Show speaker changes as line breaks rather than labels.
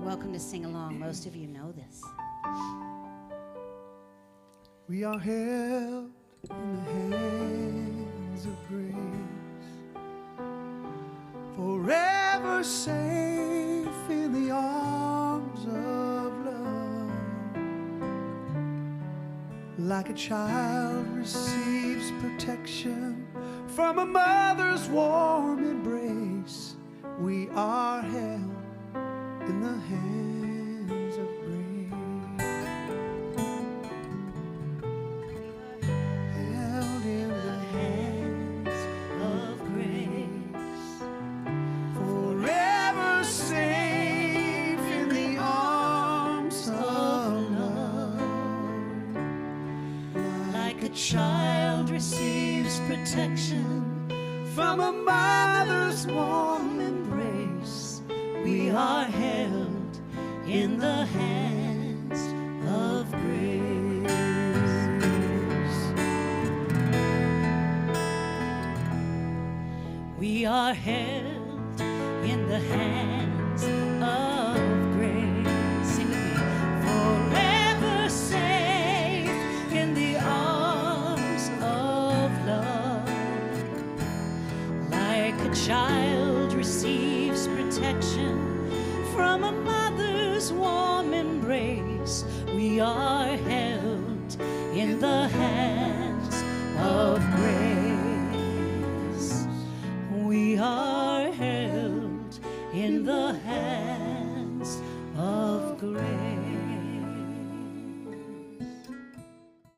welcome to sing along. Most of you know this.
We are held in the hands of grace, forever safe in the arms of love. Like a child receives protection from a mother's warm embrace, we are held in the hands of grace. Held in the hands of grace, forever safe in the arms of love.
Like a child receives protection
From a mother's warm embrace,
we are held in the hands of grace. We are held in the hands of grace. Sing with me. Forever safe in the arms of love. Like a child receives protection from a mother's warm embrace, we are held